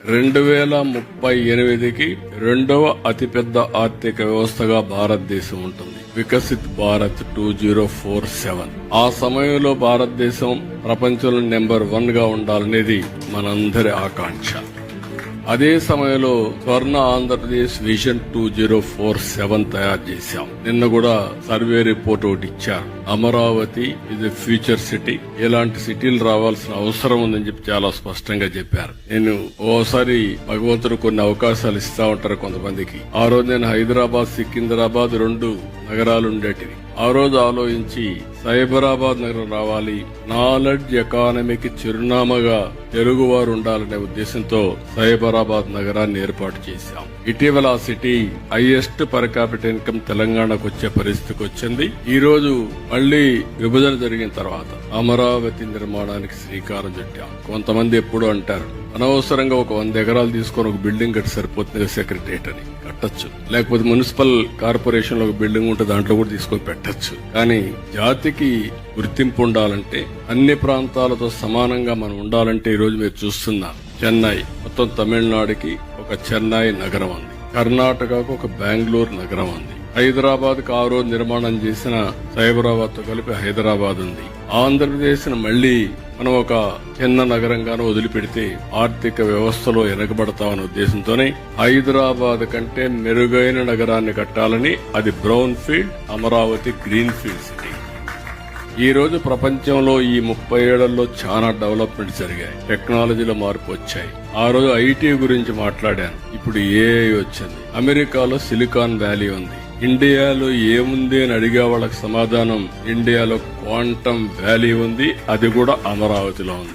2038కి రెండవ అతిపెద్ద ఆర్థిక వ్యవస్థగా భారతదేశం ఉంటుంది. వికసిత్ భారత్ 2047. ఆ సమయంలో భారతదేశం ప్రపంచంలో నెంబర్ 1 గా ఉండాలనేది మనందరి ఆకాంక్ష. అదే సమయంలో స్వర్ణ ఆంధ్రప్రదేశ్ విజన్ 2047 తయారు చేశాం. నిన్న కూడా సర్వే రిపోర్ట్ ఒకటి ఇచ్చారు. Amaravati is a future city, ఇలాంటి సిటీలు రావాల్సిన అవసరం ఉందని చెప్పి చాలా స్పష్టంగా చెప్పారు. నేను ఓసారి భగవంతుడు కొన్ని అవకాశాలు ఇస్తా ఉంటారు కొంతమందికి. ఆ రోజు నేను హైదరాబాద్, సికింద్రాబాద్ 2 నగరాలు ఉండేటివి. ఆ రోజు ఆలోచించి సైబరాబాద్ నగరం రావాలి, నాలెడ్జ్ ఎకానమీకి చిరునామాగా తెలుగువారు ఉండాలనే ఉద్దేశంతో సైబరాబాద్ నగరాన్ని ఏర్పాటు చేశాం. ఇటీవల ఆ city highest per capital income తెలంగాణకు వచ్చే పరిస్థితికి వచ్చింది. ఈ రోజు మళ్లీ విభజన జరిగిన తర్వాత అమరావతి నిర్మాణానికి శ్రీకారం చుట్టాం. కొంతమంది ఎప్పుడు అంటారు, అనవసరంగా ఒక 100 ఎకరాలు తీసుకొని ఒక బిల్డింగ్ కట్టి సరిపోతుంది సెక్రటరియట్ అని. కట్టచ్చు, లేకపోతే మున్సిపల్ కార్పొరేషన్ లో ఒక బిల్డింగ్ ఉంటే దాంట్లో కూడా తీసుకొని పెట్టచ్చు. కానీ జాతికి గుర్తింపు ఉండాలంటే, అన్ని ప్రాంతాలతో సమానంగా మనం ఉండాలంటే ఈ రోజు మీరు చూస్తున్నా చెన్నై, మొత్తం తమిళనాడుకి ఒక చెన్నై నగరం ఉంది, కర్ణాటకకు ఒక బెంగళూరు నగరం ఉంది, హైదరాబాద్ కు ఆ రోజు నిర్మాణం చేసిన సైబరాబాద్ తో కలిపి హైదరాబాద్ ఉంది. ఆంధ్రప్రదేశ్ ను మళ్లీ మనం ఒక చిన్న నగరంగానూ వదిలిపెడితే ఆర్థిక వ్యవస్థలో వెనకబడతామనే ఉద్దేశంతోనే హైదరాబాద్ కంటే మెరుగైన నగరాన్ని కట్టాలని, అది brown field, Amaravati green field city. ఈ రోజు ప్రపంచంలో ఈ 30 ఏళ్లలో చాలా డెవలప్మెంట్ జరిగాయి, టెక్నాలజీలో మార్పు వచ్చాయి. ఆ రోజు ఐటీ గురించి మాట్లాడాను, ఇప్పుడు ఏఐ వచ్చింది. అమెరికాలో సిలికాన్ వ్యాలీ ఉంది. ఇండియాలో ఏముంది అని అడిగే వాళ్ళకి సమాధానం, ఇండియాలో క్వాంటమ్ వ్యాలీ ఉంది, అది కూడా అమరావతిలో ఉంది.